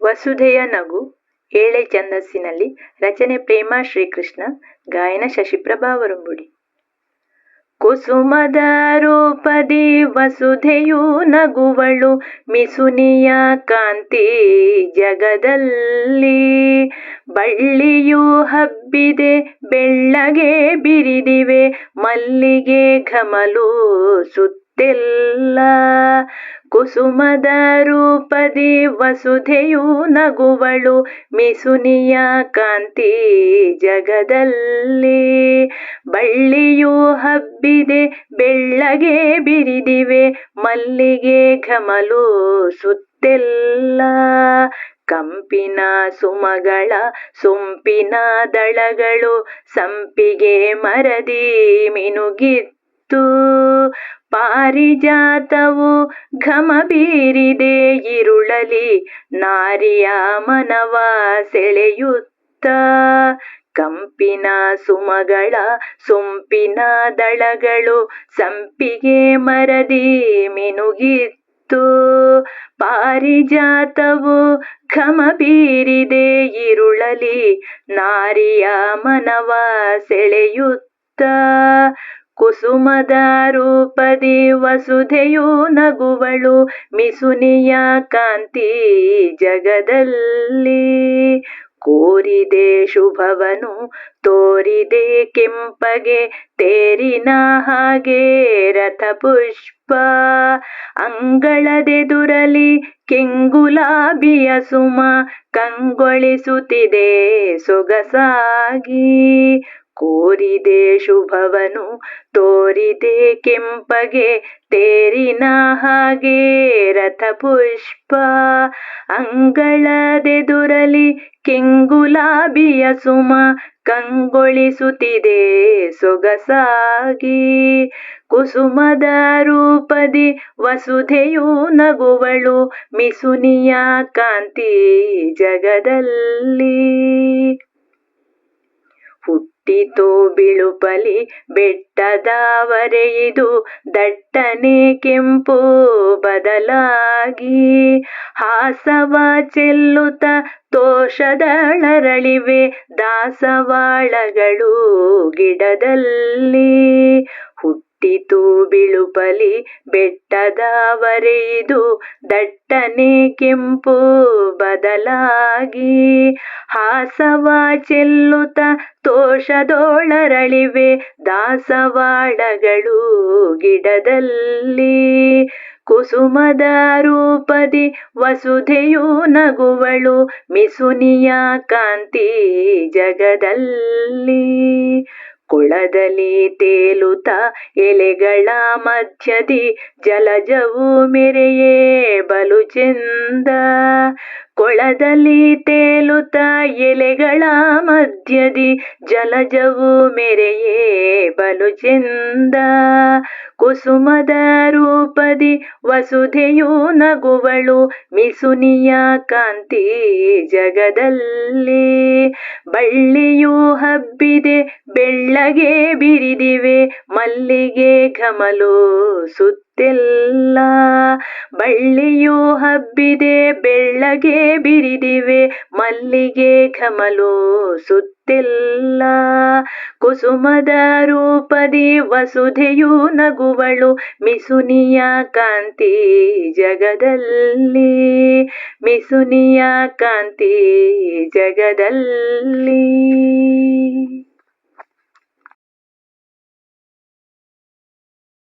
ವಸುಧೆಯ ನಗು ಏಳೆ ಛಂದಸ್ಸಿನಲ್ಲಿ ರಚನೆ ಪ್ರೇಮಾ ಶ್ರೀಕೃಷ್ಣ, ಗಾಯನ ಶಶಿಪ್ರಭಾ ವರುಂಬುಡಿ. ಕುಸುಮದ ರೂಪದಿ ವಸುಧೆಯು ನಗುವಳು, ಮಿಸುನಿಯ ಕಾಂತಿ ಜಗದಲ್ಲಿ. ಬಳ್ಳಿಯು ಹಬ್ಬಿದೆ, ಬೆಳ್ಳಗೆ ಬಿರಿದಿವೆ, ಮಲ್ಲಿಗೆ ಘಮಲು ಸುತ್ತೆಲ್ಲ. ಕುಸುಮದ ರೂಪದಿ ವಸುಧೆಯು ನಗುವಳು, ಮಿಸುನಿಯ ಕಾಂತಿ ಜಗದಲ್ಲಿ. ಬಳ್ಳಿಯು ಹಬ್ಬಿದೆ, ಬೆಳ್ಳಗೆ ಬಿರಿದಿವೆ, ಮಲ್ಲಿಗೆ ಘಮಲು ಸುತ್ತೆಲ್ಲ. ಕಂಪಿನ ಸುಮಗಳ ಸೊಂಪಿನ ದಳಗಳು ಸಂಪಿಗೆ ಮರದಿ ಮಿನುಗಿತ್ತು. ಪಾರಿಜಾತವು ಘಮ ಬೀರಿದೆ ಇರುಳಲಿ, ನಾರಿಯ ಮನವ ಸೆಳೆಯುತ್ತ. ಕಂಪಿನ ಸುಮಗಳ ಸೊಂಪಿನ ದಳಗಳು ಸಂಪಿಗೆ ಮರದಿ ಮಿನುಗಿತ್ತು. ಪಾರಿಜಾತವು ಘಮ ಬೀರಿದೆ ಇರುಳಲಿ, ನಾರಿಯ ಮನವ ಸೆಳೆಯುತ್ತ. ಕುಸುಮದ ರೂಪದಿ ವಸುಧೆಯು ನಗುವಳು, ಮಿಸುನಿಯ ಕಾಂತಿ ಜಗದಲ್ಲಿ. ಕೋರಿದೆ ಶುಭವನು ತೋರಿದೆ ಕೆಂಪಗೆ, ತೇರಿನ ಹಾಗೆ ರಥಪುಷ್ಪ. ಅಂಗಳದೆದುರಲಿ ಕೆಂಗುಲಾಬಿಯ ಸುಮ, ಕಂಗೊಳಿಸುತ್ತಿದೆ ಸೊಗಸಾಗಿ. ಕೋರಿದೆ ಶುಭವನು ತೋರಿದೆ ಕೆಂಪಗೆ, ತೇರಿನ ಹಾಗೆ ರಥಪುಷ್ಪ. ಅಂಗಳದೆದುರಲಿ ಕೆಂಗುಲಾಬಿಯ ಸುಮ, ಕಂಗೊಳಿಸುತ್ತಿದೆ ಸೊಗಸಾಗಿ. ಕುಸುಮದ ರೂಪದಿ ವಸುಧೆಯು ನಗುವಳು, ಮಿಸುನಿಯ ಕಾಂತಿ ಜಗದಲ್ಲಿ. ಹುಟ್ಟಿತು ಬಿಳುಪಲಿ ಬೆಟ್ಟದವರೆಯಿದು, ದಟ್ಟನೆ ಕೆಂಪು ಬದಲಾಗಿ. ಹಾಸವ ಚೆಲ್ಲುತ್ತ ತೋಷದಳರಳಿವೆ, ದಾಸವಾಳಗಳು ಗಿಡದಲ್ಲಿ. ಹುಟ್ಟಿತು ಬಿಳುಪಲಿ ಬೆಟ್ಟದವರೆಯಿದು, ದಟ್ಟನೆ ಕೆಂಪು ಬದಲಾಗಿ. ಹಾಸವ ಚೆಲ್ಲುತ್ತ ತೋಷದೊಳರಳಿವೆ, ದಾಸವಾಳಗಳು ಗಿಡದಲ್ಲಿ. ಕುಸುಮದ ರೂಪದಿ ವಸುಧೆಯು ನಗುವಳು, ಮಿಸುನಿಯ ಕಾಂತಿ ಜಗದಲ್ಲಿ. ಕೊಳದಲ್ಲಿ ತೇಲುತ್ತ ಎಲೆಗಳ ಮಧ್ಯದಿ, ಜಲಜವು ಮೆರೆಯೇ ಬಲು ಚೆಂದ. ಕೊಳದಲ್ಲಿ ತೇಲುತ್ತ ಎಲೆಗಳ ಮಧ್ಯದಿ, ಜಲಜವು ಮೆರೆಯೇ ಬಲು ಚೆಂದ. ಕುಸುಮದ ರೂಪದಿ ವಸುಧೆಯು ನಗುವಳು, ಮಿಸುನಿಯ ಕಾಂತಿ ಜಗದಲ್ಲಿ. ಬಳ್ಳಿಯು ಹಬ್ಬಿದೆ, ಬೆಳ್ಳಗೆ ಬಿರಿದಿವೆ, ಮಲ್ಲಿಗೆ ಘಮಲು ಸುತ್ತೆಲ್ಲ. ಬಳ್ಳಿಯು ಹಬ್ಬಿದೆ, ಬೆಳ್ಳಗೆ ಬಿರಿದಿವೆ, ಮಲ್ಲಿಗೆ ಘಮಲು ಸುತ್ತೆಲ್ಲ. ಕುಸುಮದ ರೂಪದಿ ವಸುಧೆಯು ನಗುವಳು, ಮಿಸುನಿಯ ಕಾಂತಿ ಜಗದಲ್ಲಿ. ಮಿಸುನಿಯ ಕಾಂತಿ ಜಗದಲ್ಲಿ.